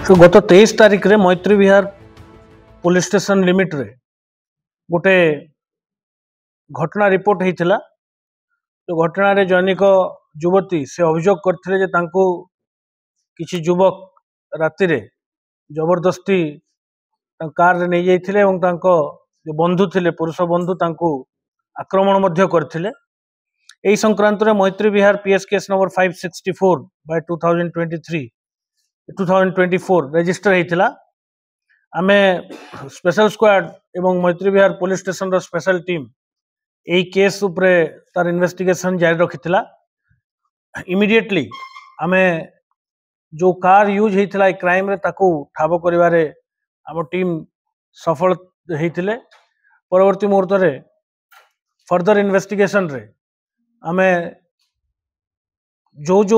तो गत 23 तारिख रे Maitri Vihar police station limit रे गोटे घटना रिपोर्ट होता। तो घटना रे जनिक युवती से अभियोग करथिले किछि युवक राति रे जबरदस्ती कार रे नहीं जाइथिले एवं तांको जो बंधु थिले पुरुष बंधु तांको आक्रमण मध्य करथिले। एही संक्रांत रे Maitri Vihar PS case number 564 by 2024 register होता। आमे स्पेशल स्क्वाड एवं मैत्री विहार पुलिस स्टेशन रो स्पेशल टीम यही केस उपरे तार इन्वेस्टिगेशन जारी रखिथिला। इमिडिएटली आमे जो कार यूज होता क्राइम रे ताकू ठाब करिवारे आम टीम सफल होते। परवर्ती मुहूर्त रे फर्दर इन्वेस्टिगेशन रे आमे जो जो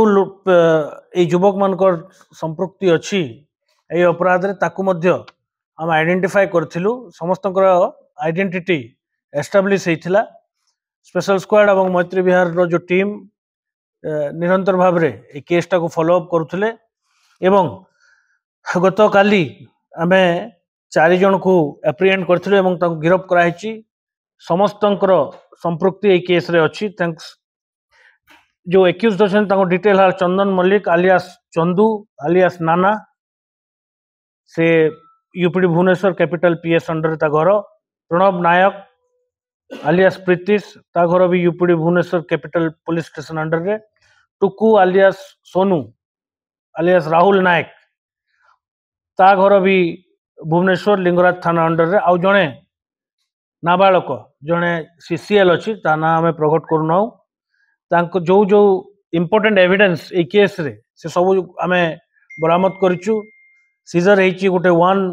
युवक मानकर संपृक्ति अच्छी ये अपराध रे ताकू मध्य आम आइडेंटिफाई करथिलु। समस्त आइडेंटिटी एस्टाब्लिश होइथिला। स्पेशल स्क्वाड और मैत्री विहार रो जो टीम निरंतर भाव रे ए केस टाको फॉलो अप करुथिले एवं गत काली आमे 4 जन को एप्रिहेंड करथिलु एवं ताको गिरफ्त कराइछि। समस्तंकर संपृक्ति ए केस रे अछि। थैंक्स जो एक्यूज्ड अछन ताको डिटेल हाल चंदन मल्लिक आलियास चंदू आलियास नाना से UPD Bhubaneswar capital PS under ता घर। प्रणव नायक आलियास प्रीतिश ता घर भी UPD Bhubaneswar capital police station under रे। टुकू आलियास सोनू आलियास राहुल नायक ता घर भी भुवनेश्वर लिंगराज थाना अंडर रे। आउ जणे नाबालक जणे सीसीएल अछि ता ना हमें प्रकट करना तांको जो जो इम्पोर्टेंट एविडेंस ए केस रे से सब आमे बरामद करिछु। सीजर हेची गोटे 1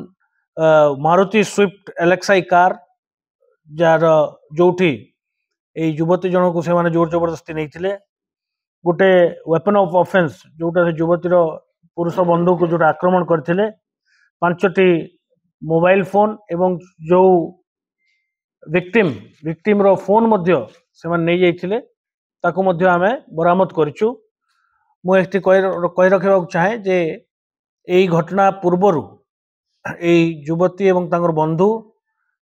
मारुति स्विफ्ट एलेक्साई कार जार जोठी ए युवती जन को से माने जोर जबरदस्ती नहीं थिले। गोटे वेपन ऑफ ऑफेंस जोटा से युवतीर पुरुष बंधु को जोटा आक्रमण करथिले। 5टी मोबाइल फोन एवं जो विक्टिम रो फोन मध्य से माने नहीं जाइथिले ताको मध्य आमे बरामद करिछु। मु एकटी कहि रखिबा चाहे जे एई घटना पूर्वरु एई युवती एवं तांकर बंधु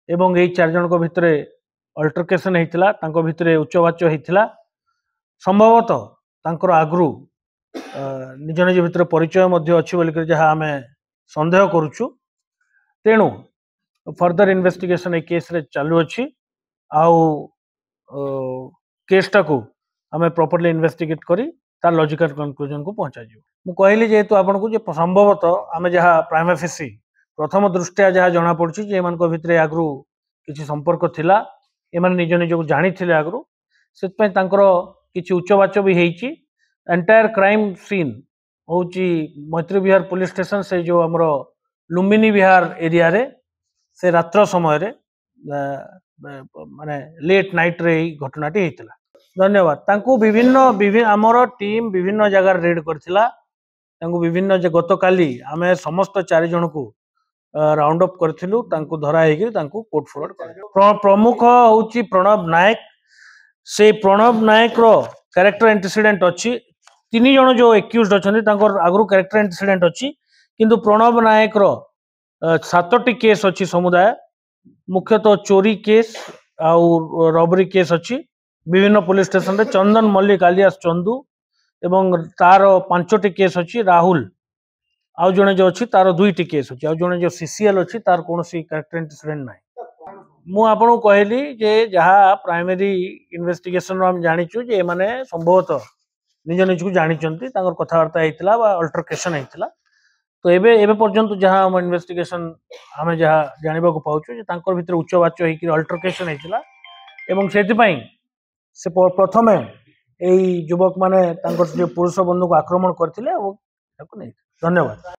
एवं एई 4 जन को भितरे अल्टरकेशन हेतिला। तांको भितरे उच्चवाच्य हेतिला। संभवतः तांकर आगरु निज निज भितरे परिचय मध्य अछि बोली कर जहा आमे संदेह करूछु। तेणु फर्दर इन्वेस्टिगेशन ए केस रे चालू अछि। आउ केस टाको आमे प्रॉपर्ली इन्वेस्टिगेट करी तार लॉजिकल कंक्लूजन को पहुंचा जीव। मु कहली जेहेतु आपन को जे संभवतः आमे जहा प्राइमा फेसी प्रथम दृष्टिया जहा जना पड़छि जे एमान को भितरे आगरु किछि संपर्क थिला। एमान निज निज को जानि थिले आगरु सेत पय तांकर किछि उच्चवाच्य भी हेछि। एंटायर क्राइम सीन होछि मैत्री विहार पुलिस स्टेशन से जो हमरो लुम्बिनी विहार एरिया रे से रात्र समय रे माने लेट नाइट रे घटनाटी हेतिला। धन्यवाद। तांको विभिन्न आमर टीम विभिन्न जगह रेड करथिला। तांको विभिन्न गत काली आमे समस्त 4 जन को राउंड अप करथिलु। तांको धरा हेकि तांको कोर्ट फॉरवर्ड कर। प्रमुख होछि प्रणव नायक। से प्रणव नायक रो कैरेक्टर एंटीसीडेंट अछि। 3 जन जो एक्यूज्ड अछन तांकर आगरु कैरेक्टर एंटीसीडेंट अछि किंतु प्रणव नायक रो 7टी केस अछि समुदाय। मुख्यतः चोरी केस आउ रॉबरी केस अछि विभिन्न पुलिस स्टेशन रे। चंदन मल्लिक आलियास चंदू एवं तार 5टी केस अछि। राहुल आउ जने जो अछि तार 2टी केस अछि। आउ जने जो सीसीएल अछि तार कोनोसी कैरेक्टर इंसिडेंट नै। मु आपन कहली जे जहा प्राइमरी इन्वेस्टिगेशन हम जानिछु जे माने संभवतः निज निज को जानिचंती तांकर कथावार्ता हेतिला बा अल्टरकेशन हेतिला। तो एबे पर्यंत जहा हम इन्वेस्टिगेशन हमें जहा जानिबा को पाउछु जे तांकर भितर उच्चवाच्य हेकि अल्टरकेशन हेतिला एवं सेति पई से प्रथमे एई युवक माने तांकर जो पुरुष बंधु को आक्रमण करथिले। धन्यवाद।